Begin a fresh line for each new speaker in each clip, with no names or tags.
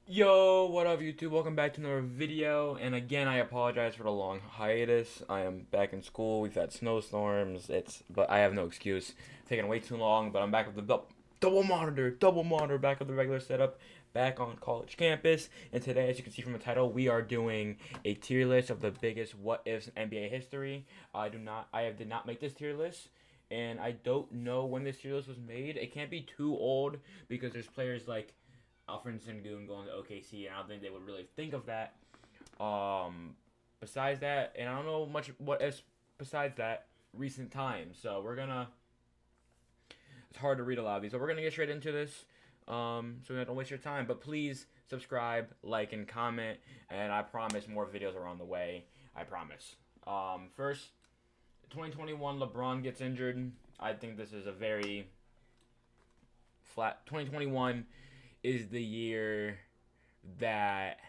Yo, what up YouTube? Welcome back to another video, and again I apologize for the long hiatus. I am back in school. We've had snowstorms. But I have no excuse. It's taking way too long, but I'm back with the double monitor back with the regular setup, back on college campus. And today, as you can see from the title, we are doing a tier list of the biggest what ifs in NBA history. Did not make this tier list. And I don't know when this tier list was made. It can't be too old because there's players like Alfred Sengun going to OKC, and I don't think they would really think of that. Besides that, and I don't know much what is besides that recent times. So we're gonna. It's hard to read a lot of these, but we're gonna get straight into this. So we don't waste your time. But please subscribe, like, and comment. And I promise more videos are on the way. I promise. First, 2021 LeBron gets injured. I think this is a very flat. 2021 is the year that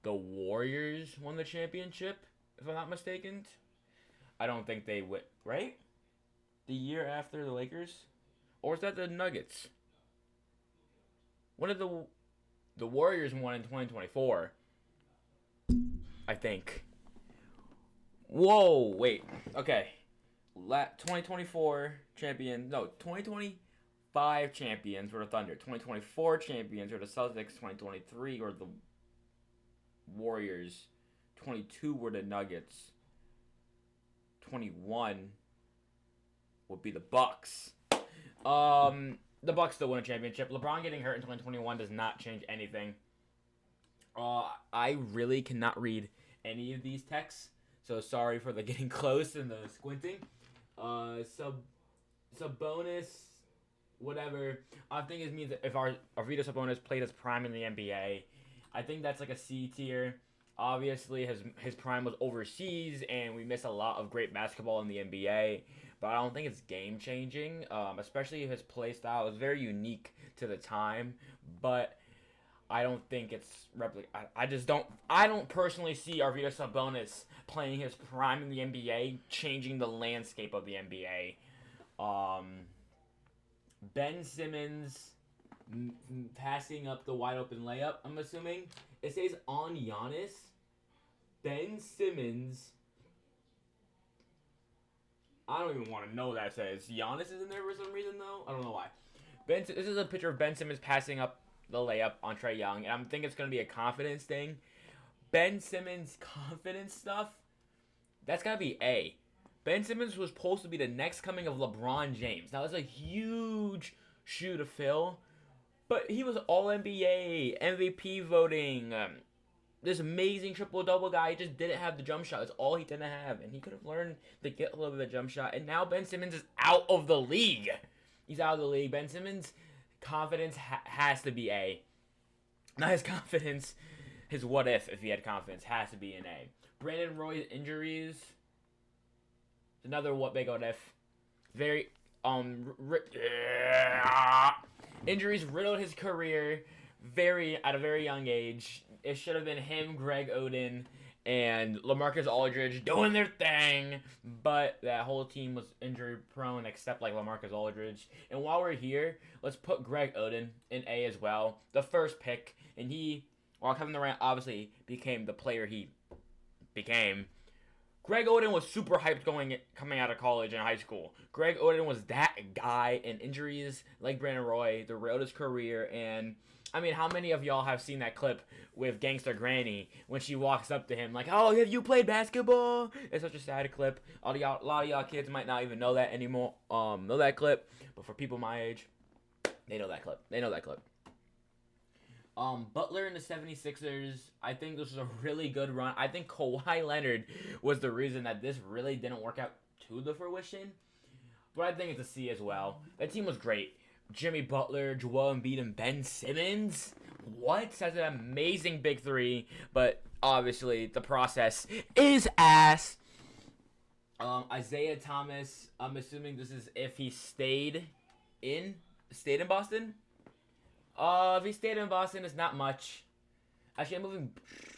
the Warriors won the championship, if I'm not mistaken. I don't think they would, right? The year after the Lakers? Or is that the Nuggets? When did the Warriors won in 2024? I think. Whoa, wait. Okay. 2024 champion. No, 2025 champions were the Thunder. 2024 champions were the Celtics. 2023 were the Warriors. 22 were the Nuggets. 21 would be the Bucks. The Bucks still win a championship. LeBron getting hurt in 2021 does not change anything. I really cannot read any of these texts, so sorry for the getting close and the squinting. Sabonis, whatever. I think it means if Arvidas Sabonis played his prime in the NBA, I think that's like a C tier. Obviously, his prime was overseas, and we miss a lot of great basketball in the NBA. But I don't think it's game changing, especially his play style is very unique to the time. But I don't think it's I just don't. I don't personally see Arvidas Sabonis playing his prime in the NBA, changing the landscape of the NBA. Ben Simmons passing up the wide open layup. I'm assuming it says on Giannis. Ben Simmons. I don't even want to know what that says. Giannis is in there for some reason though. I don't know why. This is a picture of Ben Simmons passing up the layup on Trae Young, and I'm thinking it's gonna be a confidence thing. Ben Simmons confidence stuff. That's gotta be A. Ben Simmons was supposed to be the next coming of LeBron James. Now, that's a huge shoe to fill, but he was All NBA, MVP voting. This amazing triple double guy. He just didn't have the jump shot. That's all he didn't have, and he could have learned to get a little bit of jump shot. And now Ben Simmons is out of the league. He's out of the league. Ben Simmons' confidence has to be A. Not his confidence. His what if he had confidence has to be an A. Brandon Roy's injuries. Another what big what if. Very injuries riddled his career at a very young age. It should have been him, Greg Oden, and LaMarcus Aldridge doing their thing, but that whole team was injury prone except like LaMarcus Aldridge. And while we're here, let's put Greg Oden in A as well. The first pick, and while Kevin Durant obviously became the player he became, Greg Oden was super hyped coming out of college and high school. Greg Oden was that guy, and injuries like Brandon Roy derailed his career. And I mean, how many of y'all have seen that clip with Gangster Granny when she walks up to him like, "Oh, have you played basketball?" It's such a sad clip. A lot of y'all kids might not even know that anymore. Know that clip, but for people my age, they know that clip. They know that clip. Butler and the 76ers, I think this was a really good run. I think Kawhi Leonard was the reason that this really didn't work out to the fruition. But I think it's a C as well. That team was great. Jimmy Butler, Joel Embiid, and Ben Simmons. What? That's an amazing big three. But obviously, the process is ass. Isaiah Thomas, I'm assuming this is if he stayed in Boston. If he stayed in Boston, it's not much. Actually, I'm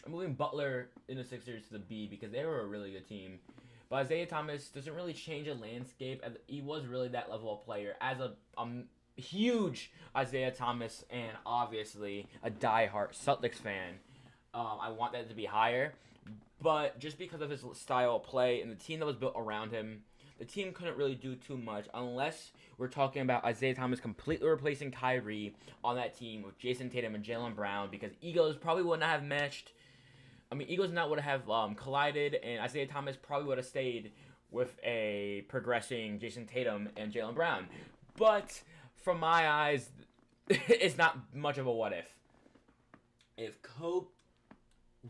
moving Butler in the Sixers to the B because they were a really good team. But Isaiah Thomas doesn't really change the landscape. He was really that level of player as a huge Isaiah Thomas and obviously a diehard Celtics fan. I want that to be higher, but just because of his style of play and the team that was built around him, the team couldn't really do too much unless we're talking about Isaiah Thomas completely replacing Kyrie on that team with Jason Tatum and Jaylen Brown, because Eagles probably would not have matched. Eagles not would have collided, and Isaiah Thomas probably would have stayed with a progressing Jason Tatum and Jaylen Brown. But from my eyes, it's not much of a what if. If Kobe,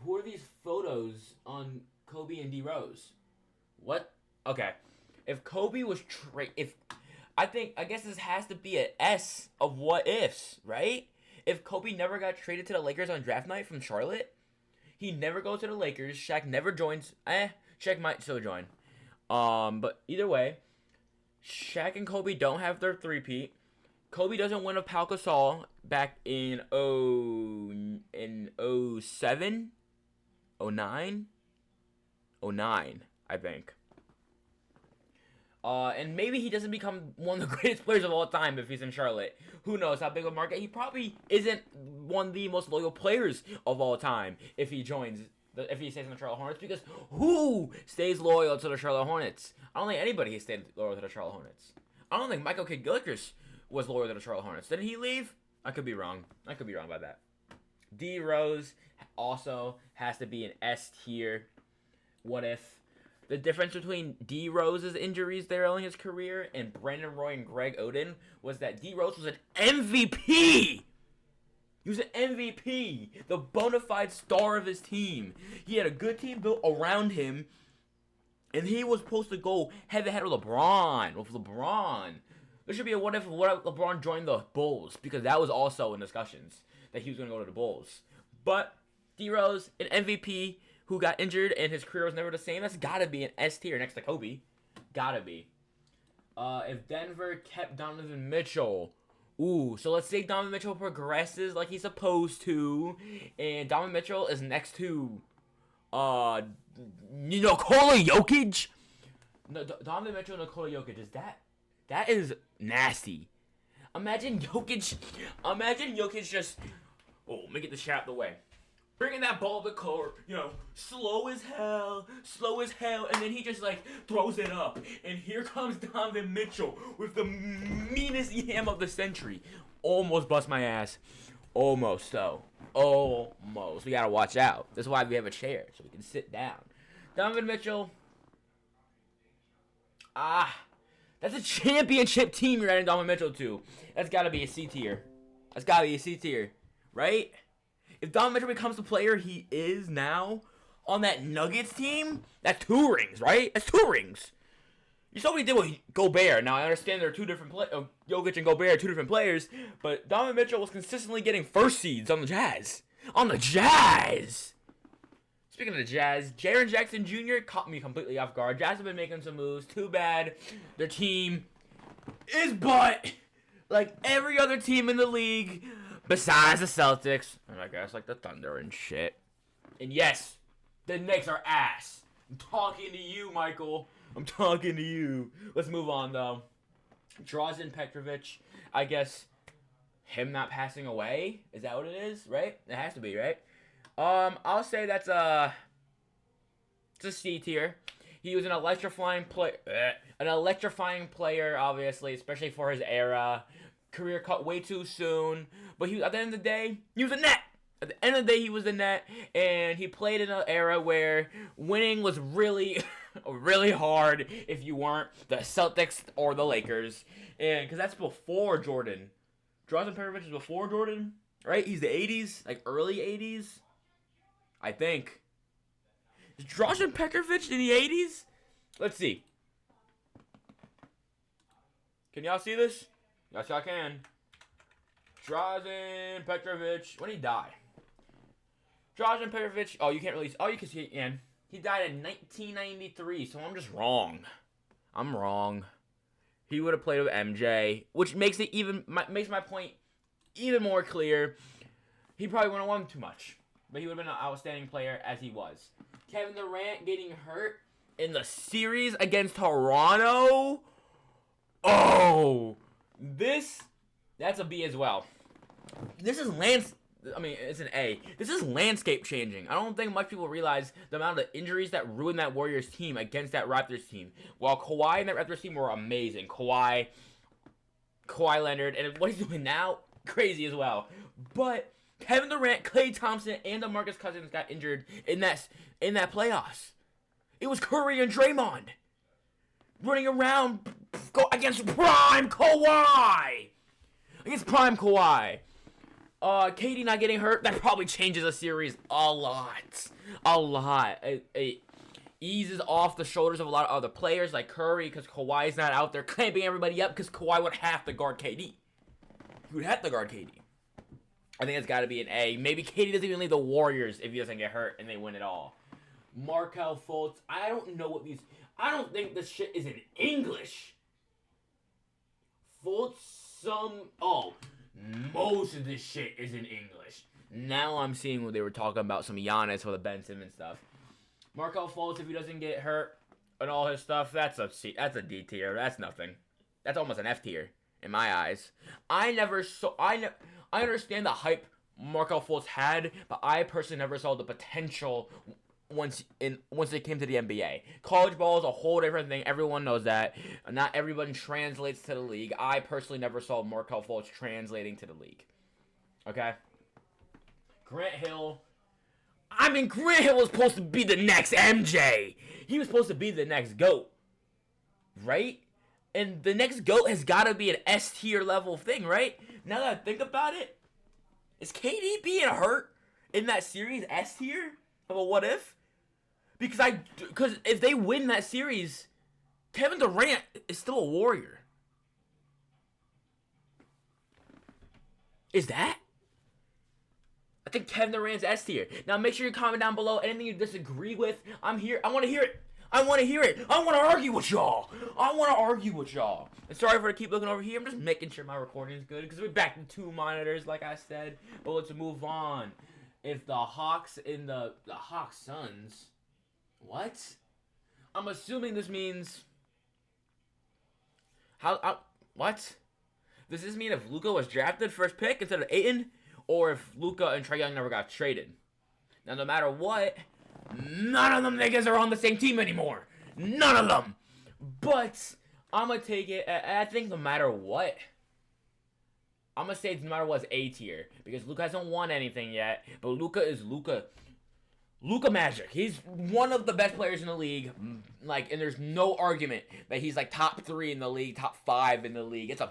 who are these photos on Kobe and D Rose? What? Okay. If Kobe was I guess this has to be an S of what ifs, right? If Kobe never got traded to the Lakers on draft night from Charlotte, he never goes to the Lakers. Shaq never joins. Shaq might still join. But either way, Shaq and Kobe don't have their three-peat. Kobe doesn't win a Pau Gasol back in 07, 09, I think. And maybe he doesn't become one of the greatest players of all time if he's in Charlotte. Who knows how big of a market? He probably isn't one of the most loyal players of all time if he stays in the Charlotte Hornets, because who stays loyal to the Charlotte Hornets? I don't think anybody has stayed loyal to the Charlotte Hornets. I don't think Michael Kidd-Gilchrist was loyal to the Charlotte Hornets. Didn't he leave? I could be wrong. I could be wrong about that. D Rose also has to be an S tier. What if? The difference between D Rose's injuries there early in his career and Brandon Roy and Greg Oden was that D Rose was an MVP. He was an MVP, the bona fide star of his team. He had a good team built around him, and he was supposed to go head-to-head with LeBron. There should be a what if LeBron joined the Bulls, because that was also in discussions that he was going to go to the Bulls. But D Rose, an MVP, who got injured and his career was never the same, that's gotta be an S tier next to Kobe. Gotta be. If Denver kept Donovan Mitchell, so let's say Donovan Mitchell progresses like he's supposed to, and Donovan Mitchell is next to, Nikola Jokic. No, Donovan Mitchell and Nikola Jokic, that is nasty. Imagine Jokic just, let me get the shot out of the way. Bringing that ball to the court, slow as hell, and then he just, throws it up. And here comes Donovan Mitchell with the meanest yam of the century. Almost bust my ass. Almost, so. Almost. We gotta watch out. That's why we have a chair, so we can sit down. Donovan Mitchell. That's a championship team you're adding Donovan Mitchell to. That's gotta be a C tier. Right? If Donovan Mitchell becomes the player he is now on that Nuggets team, that's 2 rings, right? That's 2 rings. You saw what he did with Gobert. Now, I understand they're 2 different Jokic and Gobert are 2 different players, but Donovan Mitchell was consistently getting first seeds on the Jazz. Speaking of the Jazz, Jaren Jackson Jr. caught me completely off guard. Jazz have been making some moves. Too bad their team is but like every other team in the league. Besides the Celtics, and I guess the Thunder and shit. And yes, the Knicks are ass. I'm talking to you, Michael. I'm talking to you. Let's move on, though. Drazen Petrovic, I guess him not passing away, is that what it is, right? It has to be, right? I'll say it's a C tier. He was an electrifying player, obviously, especially for his era. Career cut way too soon, but at the end of the day, he was a net. At the end of the day, he was a net, and he played in an era where winning was really, really hard if you weren't the Celtics or the Lakers, and because that's before Jordan. Drazen Petrovic is before Jordan, right? He's the 80s, early 80s, I think. Is Drazen Petrovic in the 80s? Let's see. Can y'all see this? Yes, I can. Drazen Petrovic. When did he die? Drazen Petrovic. Oh, you can't really. Oh, you can see it again. He died in 1993, so I'm just wrong. I'm wrong. He would have played with MJ, which makes my point even more clear. He probably wouldn't have won too much, but he would have been an outstanding player as he was. Kevin Durant getting hurt in the series against Toronto. Oh. This That's a B as well. This is it's an A. This is landscape changing. I don't think much people realize the amount of injuries that ruined that Warriors team against that Raptors team. While Kawhi and that Raptors team were amazing. Kawhi Leonard, and what he's doing now, crazy as well. But Kevin Durant, Klay Thompson, and DeMarcus Cousins got injured in that playoffs. It was Curry and Draymond running around against prime Kawhi. KD not getting hurt, that probably changes a series a lot. It eases off the shoulders of a lot of other players like Curry, because Kawhi's not out there clamping everybody up, because Kawhi would have to guard KD. He would have to guard KD. I think it's got to be an A. Maybe KD doesn't even leave the Warriors if he doesn't get hurt and they win it all. Markelle Fultz, I don't know what these... I don't think this shit is in English. Fultz, most of this shit is in English. Now I'm seeing what they were talking about, some Giannis for the Ben Simmons stuff. Markelle Fultz, if he doesn't get hurt and all his stuff, that's a D tier. That's nothing. That's almost an F tier in my eyes. I understand the hype Markelle Fultz had, but I personally never saw the potential once it came to the NBA. College ball is a whole different thing. Everyone knows that. Not everyone translates to the league. I personally never saw Markelle Fultz translating to the league. Okay? Grant Hill. Grant Hill was supposed to be the next MJ. He was supposed to be the next GOAT. Right? And the next GOAT has got to be an S tier level thing, right? Now that I think about it, is KD being hurt in that series S tier of a what if? Because if they win that series, Kevin Durant is still a Warrior. Is that? I think Kevin Durant's S tier. Now make sure you comment down below anything you disagree with. I'm here. I want to hear it. I want to argue with y'all. And sorry for keep looking over here. I'm just making sure my recording is good because we're back to 2 monitors, like I said. But let's move on. If the Hawks and the Hawks Suns, what? I'm assuming this means what? Does this mean if Luka was drafted first pick instead of Ayton, or if Luka and Trae Young never got traded? Now, no matter what, none of them niggas are on the same team anymore. None of them. But I'm going to take it. I think no matter what, I'm going to say no matter what, it's A tier. Because Luka hasn't won anything yet. But Luka is Luka. Luka Magic. He's one of the best players in the league. And there's no argument that he's top 3 in the league, top 5 in the league. It's a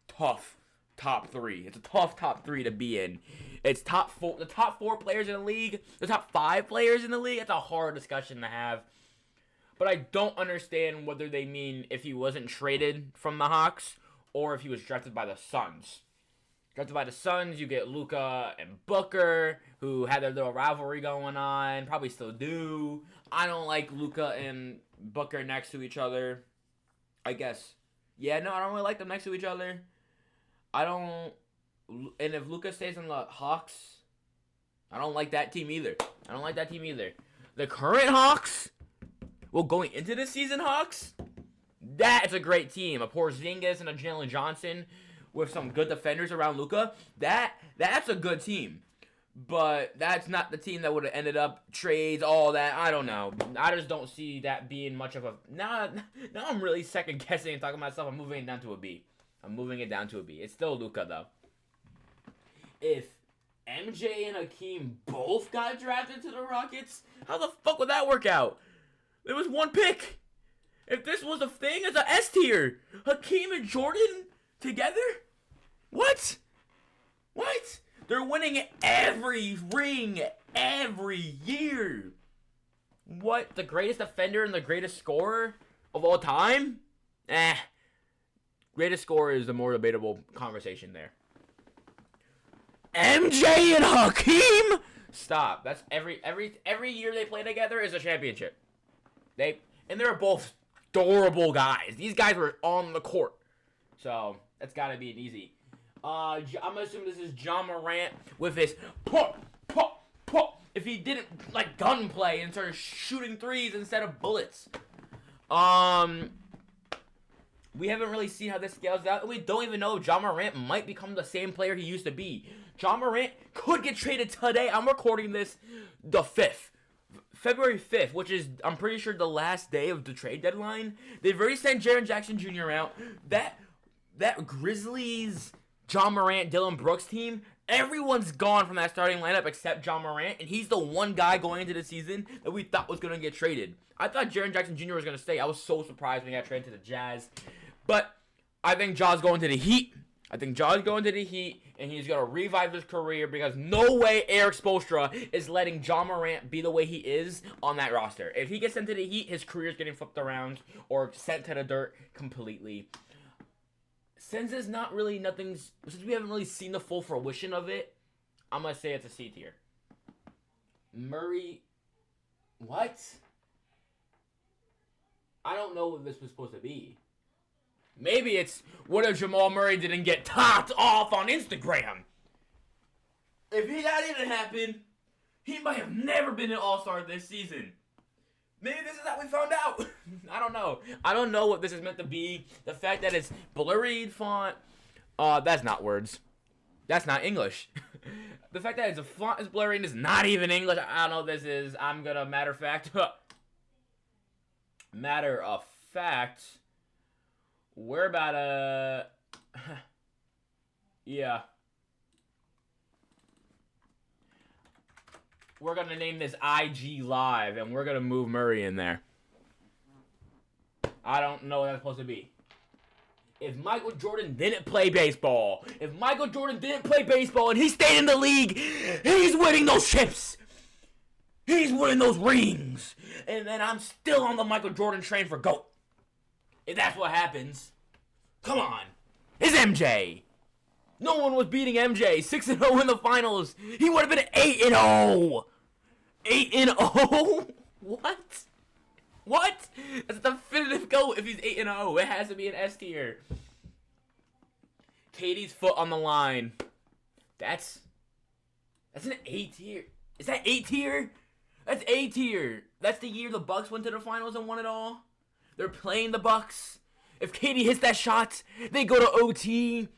tough top 3. It's a tough top 3 to be in. It's the top 4 players in the league, the top 5 players in the league. It's a hard discussion to have. But I don't understand whether they mean if he wasn't traded from the Hawks or if he was drafted by the Suns. Drafted by the Suns, you get Luka and Booker, who had their little rivalry going on, probably still do. I don't like Luka and Booker next to each other. I guess. Yeah, no, I don't really like them next to each other. And if Luka stays in the Hawks, I don't like that team either. The current Hawks, going into the season Hawks, that's a great team. A Porzingis and a Jalen Johnson with some good defenders around Luka. That's a good team. But that's not the team that would have ended up trades, all that. I don't know. I just don't see that being much of a... Now I'm really second guessing and talking to myself. I'm moving it down to a B. It's still Luka, though. If MJ and Hakeem both got drafted to the Rockets, how the fuck would that work out? There was one pick. If this was a thing, it's a S tier. Hakeem and Jordan together? What? They're winning every ring every year. What? The greatest defender and the greatest scorer of all time? Greatest scorer is the more debatable conversation there. MJ and Hakeem? Stop. That's every year they play together is a championship. They're both adorable guys. These guys were on the court. So, that's got to be an easy. I'm assuming this is John Morant with his pop. If he didn't gunplay and started shooting threes instead of bullets. We haven't really seen how this scales out. We don't even know if Ja Morant might become the same player he used to be. Ja Morant could get traded today. I'm recording this the 5th. February 5th, which is, I'm pretty sure, the last day of the trade deadline. They've already sent Jaren Jackson Jr. out. That Grizzlies, Ja Morant, Dylan Brooks team, everyone's gone from that starting lineup except Ja Morant, and he's the one guy going into the season that we thought was going to get traded. I thought Jaren Jackson Jr. was going to stay. I was so surprised when he got traded to the Jazz. But I think Ja's going to the Heat. And he's going to revive his career because no way Eric Spoelstra is letting Ja Morant be the way he is on that roster. If he gets sent to the Heat, his career's getting flipped around or sent to the dirt completely. Since we haven't really seen the full fruition of it, I'm going to say it's a C tier. Murray, what? I don't know what this was supposed to be. Maybe it's, what if Jamal Murray didn't get topped off on Instagram? If that didn't happen, he might have never been an All-Star this season. Maybe this is how we found out. I don't know. I don't know what this is meant to be. The fact that it's blurred font, that's not words. That's not English. The fact that the font is blurry and it's not even English, I don't know what this is. I'm gonna, matter of fact, we're about to... yeah. We're going to name this IG Live, and we're going to move Murray in there. I don't know what that's supposed to be. If Michael Jordan didn't play baseball, and he stayed in the league, he's winning those chips. He's winning those rings. And then I'm still on the Michael Jordan train for GOAT. If that's what happens, come on. It's MJ. No one was beating MJ. 6-0 in the finals. He would have been 8-0. 8-0? What? What? That's a definitive GOAT if he's 8-0. It has to be an S tier. Katie's foot on the line. That's an A tier. Is that A tier? That's A tier. That's the year the Bucks went to the finals and won it all. They're playing the Bucks. If Katie hits that shot, they go to OT.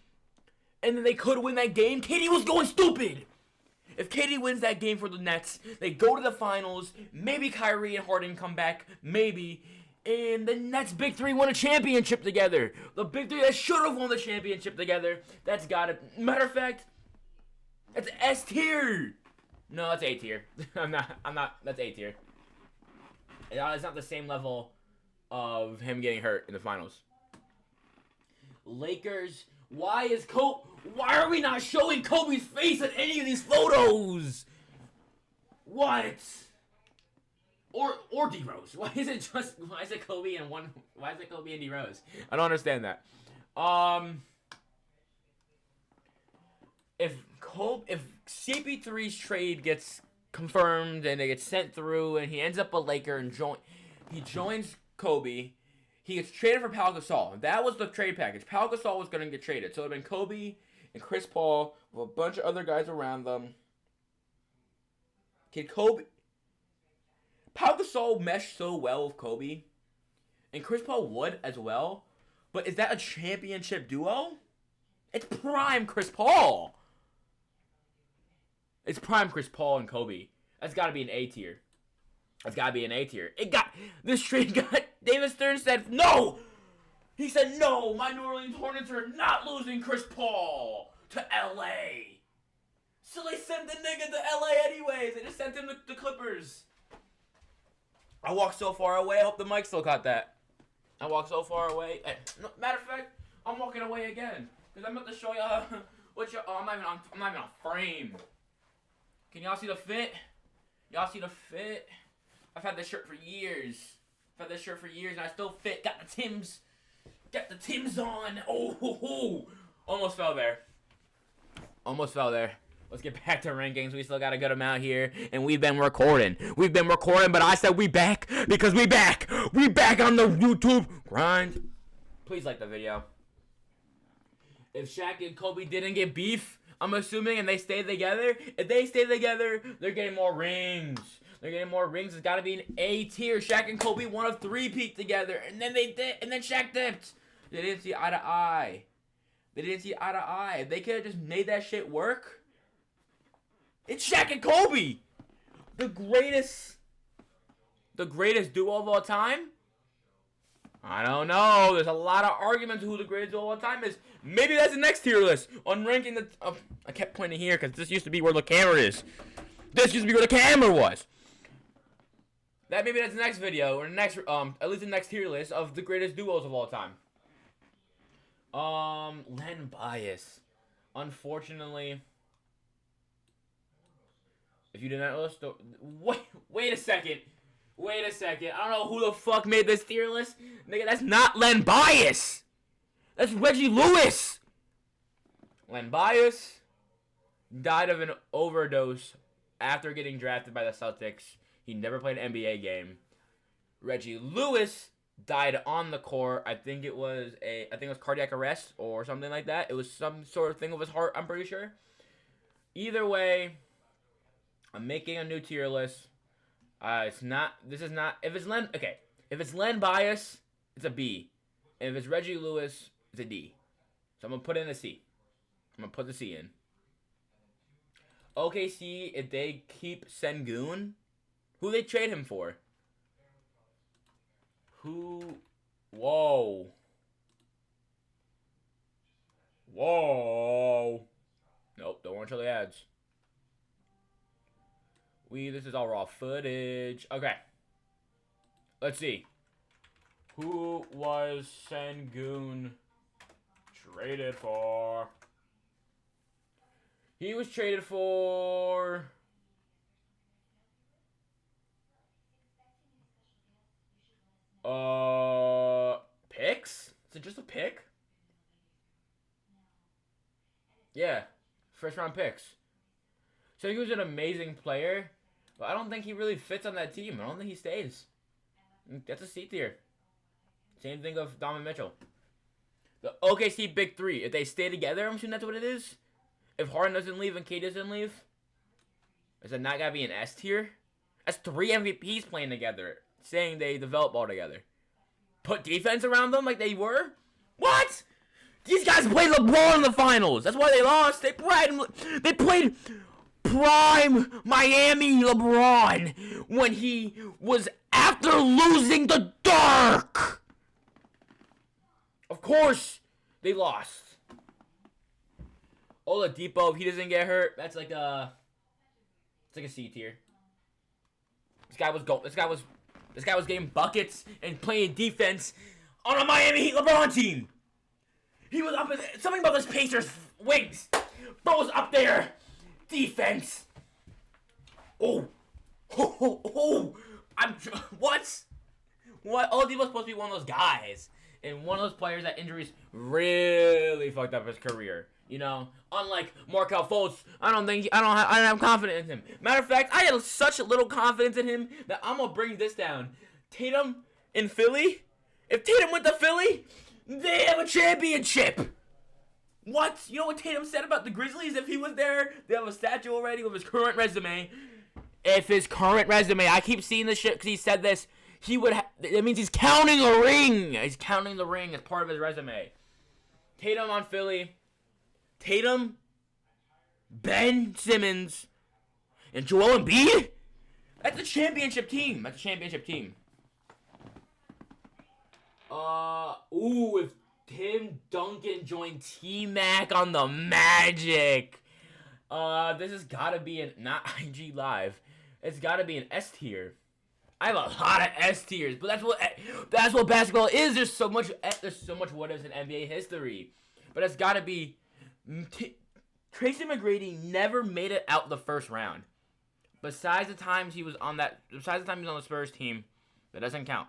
And then they could win that game. Katie was going stupid. If Katie wins that game for the Nets, they go to the finals. Maybe Kyrie and Harden come back. Maybe. And the Nets Big Three won a championship together. The Big Three that should have won the championship together. That's got it. Matter of fact, that's S tier. No, that's A tier. I'm not. That's A tier. It's not the same level of him getting hurt in the finals. Lakers. Why are we not showing Kobe's face in any of these photos? What? Or D-Rose. Why is it Kobe and D-Rose? I don't understand that. If CP3's trade gets confirmed and it gets sent through and he ends up a Laker and he joins Kobe, he gets traded for Pau Gasol. That was the trade package. Pau Gasol was going to get traded. So it would have been Kobe and Chris Paul with a bunch of other guys around them. Pau Gasol meshed so well with Kobe. And Chris Paul would as well. But is that a championship duo? It's prime Chris Paul. It's prime Chris Paul and Kobe. That's got to be an A tier. This trade got, David Stern said, no! He said, no, my New Orleans Hornets are not losing Chris Paul to LA. So they sent the nigga to LA anyways. They just sent him to the Clippers. I walked so far away, I hope the mic still caught that. I walked so far away. Matter of fact, I'm walking away again. Because I'm about to show y'all I'm not even on frame. Can y'all see the fit? I've had this shirt for years. And I still fit. Got the Timbs on. Oh. Almost fell there. Let's get back to rankings. We still got a good amount here. And we've been recording. But I said we back because we back. We back on the YouTube grind. Please like the video. If Shaq and Kobe didn't get beef, I'm assuming, and they stayed together, they're getting more rings. It's got to be an A tier. Shaq and Kobe won a three-peat together, and then Shaq dipped. They didn't see eye to eye. They didn't see eye to eye. They could have just made that shit work. It's Shaq and Kobe, the greatest duo of all time. I don't know. There's a lot of arguments who the greatest duo of all time is. Maybe that's the next tier list on ranking the. I kept pointing here because this used to be where the camera is. This used to be where the camera was. That maybe that's the next video or the next at least the next tier list of the greatest duos of all time. Len Bias. Unfortunately, if you did not list, wait a second. Wait a second. I don't know who the fuck made this tier list. Nigga, that's not Len Bias. That's Reggie Lewis. Len Bias died of an overdose after getting drafted by the Celtics. He never played an NBA game. Reggie Lewis died on the court. I think it was cardiac arrest or something like that. It was some sort of thing with his heart, I'm pretty sure. Either way, I'm making a new tier list. If it's Len Bias, it's a B. And if it's Reggie Lewis, it's a D. So I'm going to put in a C. I'm going to put the C in. OKC, if they keep Sengun, who they trade him for? Whoa. Nope, don't want to show the ads. This is all raw footage. Okay. Let's see. Who was Sengun traded for? He was traded for... Picks? Is it just a pick? Yeah. First round picks. So he was an amazing player, but I don't think he really fits on that team. I don't think he stays. That's a C tier. Same thing of Donovan Mitchell. The OKC Big Three. If they stay together, I'm assuming that's what it is. If Harden doesn't leave and KD doesn't leave, is it not gotta be an S tier? That's 3 MVPs playing together, saying they develop all together. Put defense around them like they were? What? These guys played LeBron in the finals. That's why they lost. They played prime Miami LeBron when he was after losing the Dirk. Of course, they lost. Oladipo, if he doesn't get hurt, that's like a C tier. This guy was getting buckets and playing defense on a Miami Heat LeBron team. He was up in something about this Pacers wings. Bro was up there. Defense. Oh. What? Oladipo's supposed to be one of those guys. And one of those players that injuries really fucked up his career. You know, unlike Markelle Fultz, I don't have confidence in him. Matter of fact, I had such little confidence in him that I'm gonna bring this down. Tatum in Philly. If Tatum went to Philly, they have a championship. What? You know what Tatum said about the Grizzlies? If he was there, they have a statue already with his current resume. If his current resume, I keep seeing this shit because he said this. He would. That means he's counting a ring. He's counting the ring as part of his resume. Tatum on Philly. Tatum, Ben Simmons, and Joel Embiid? That's a championship team. If Tim Duncan joined T-Mac on the Magic. This has gotta be not IG Live. It's gotta be an S tier. I have a lot of S tiers, but that's what basketball is. There's so much what is in NBA history. But it's gotta be Tracy McGrady never made it out the first round. Besides the times he was on the Spurs team, that doesn't count.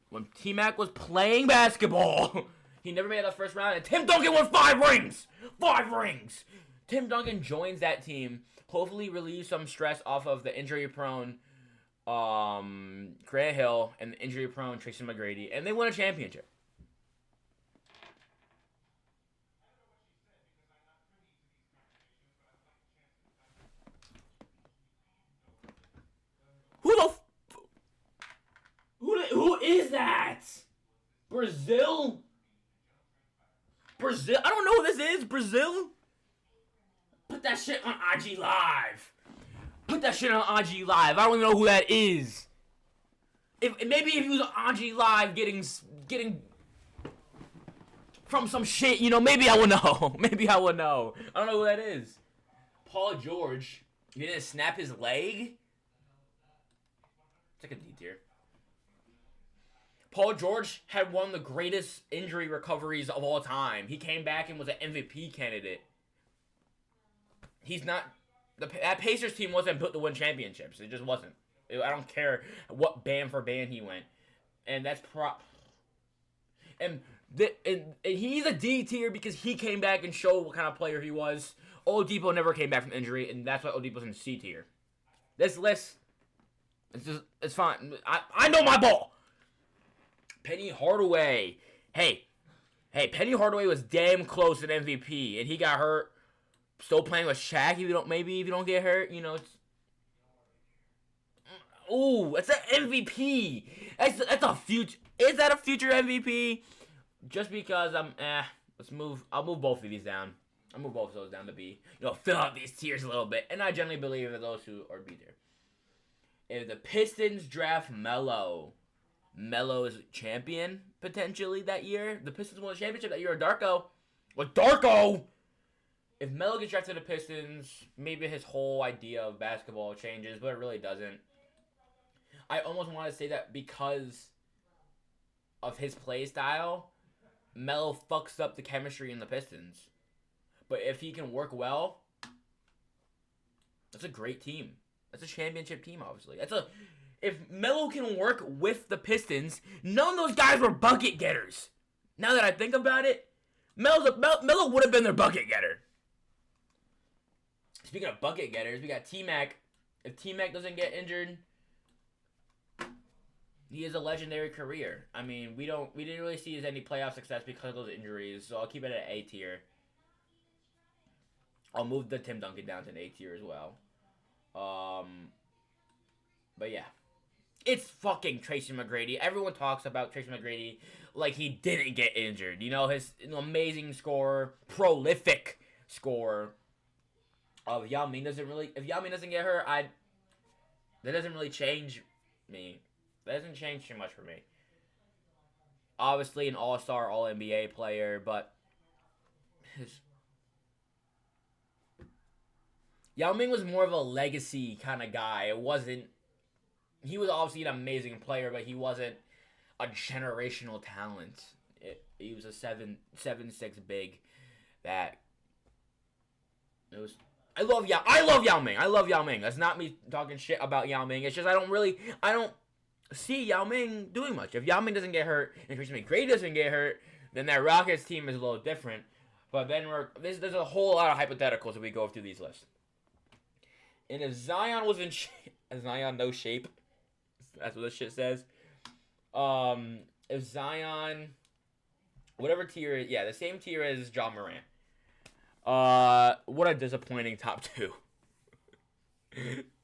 When T-Mac was playing basketball, he never made it out the first round, and Tim Duncan won 5 rings! 5 rings! Tim Duncan joins that team, hopefully relieves some stress off of the injury-prone Grant Hill and the injury-prone Tracy McGrady, and they won a championship. Who is that? Brazil? Brazil. I don't know who this is. Brazil. Put that shit on IG Live. Put that shit on IG Live. I don't even know who that is. Maybe if he was on IG Live getting from some shit, you know, maybe I would know. Maybe I would know. I don't know who that is. Paul George. He didn't snap his leg? It's like a D tier. Paul George had one of the greatest injury recoveries of all time. He came back and was an MVP candidate. He's not... That Pacers team wasn't built to win championships. It just wasn't. I don't care what band for band he went. And that's And he's a D tier because he came back and showed what kind of player he was. Oladipo never came back from injury, and that's why Oladipo's in C tier. This list, it's fine. I know my ball. Penny Hardaway. Hey, Penny Hardaway was damn close to MVP, and he got hurt. Still playing with Shaq. If you don't get hurt, you know. Ooh, it's an MVP. That's a future. Is that a future MVP? Just because let's move. I'll move both of these down. I'll move both of those down to B. You know, fill out these tiers a little bit. And I generally believe that those two are B tier. If the Pistons draft Melo is champion potentially that year. The Pistons won the championship that year. Darko. What Darko? If Melo gets drafted to the Pistons, maybe his whole idea of basketball changes, but it really doesn't. I almost want to say that because of his play style, Melo fucks up the chemistry in the Pistons. But if he can work well, that's a great team. That's a championship team, obviously. If Melo can work with the Pistons, none of those guys were bucket getters. Now that I think about it, Melo would have been their bucket getter. Speaking of bucket getters, we got T-Mac. If T-Mac doesn't get injured, he has a legendary career. I mean, we didn't really see any playoff success because of those injuries, so I'll keep it at A tier. I'll move the Tim Duncan down to an A tier as well. But yeah. It's fucking Tracy McGrady. Everyone talks about Tracy McGrady like he didn't get injured. You know, his amazing score, prolific score of Yao Ming doesn't really... If Yao Ming doesn't get hurt, that doesn't really change me. That doesn't change too much for me. Obviously an all-star, all-NBA player, but Yao Ming was more of a legacy kind of guy. He was obviously an amazing player, but he wasn't a generational talent. He was a 7'6" big that it was. I love Yao Ming. I love Yao Ming. That's not me talking shit about Yao Ming. It's just I don't see Yao Ming doing much. If Yao Ming doesn't get hurt and Tracy McGrady doesn't get hurt, then that Rockets team is a little different. But then there's a whole lot of hypotheticals if we go through these lists. And if Zion was in Zion no shape, that's what this shit says. If Zion, whatever tier, the same tier as John Morant. What a disappointing top two.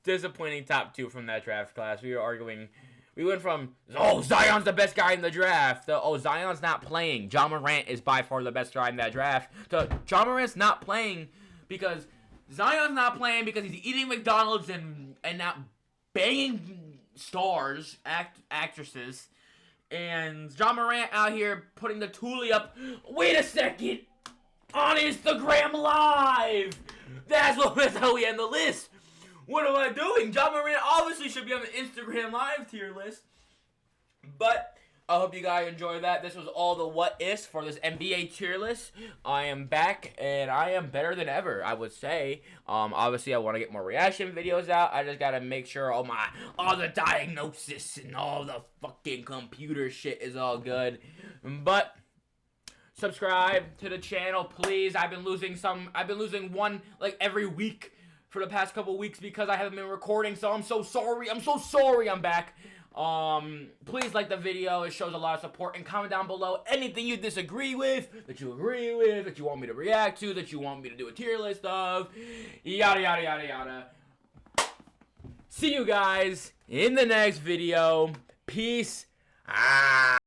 Disappointing top two from that draft class. We were arguing. We went from, Zion's the best guy in the draft, to, Zion's not playing. John Morant is by far the best guy in that draft, to John Morant's not playing because Zion's not playing because he's eating McDonald's and not banging stars, actresses, and John Morant out here putting the Thule up. Wait a second, on Instagram Live. That's how we end the list. What am I doing? John Morant obviously should be on the Instagram Live tier list. But I hope you guys enjoyed that. This was all the what ifs for this NBA tier list. I am back, and I am better than ever, I would say. Obviously, I want to get more reaction videos out. I just got to make sure all the diagnosis and all the fucking computer shit is all good. But subscribe to the channel, please. I've been losing one, like, every week for the past couple weeks because I haven't been recording, so I'm so sorry. I'm back. Please like the video. It shows a lot of support, and comment down below anything you disagree with, that you agree with, that you want me to react to, that you want me to do a tier list of, yada yada yada yada. See you guys in the next video. Peace out.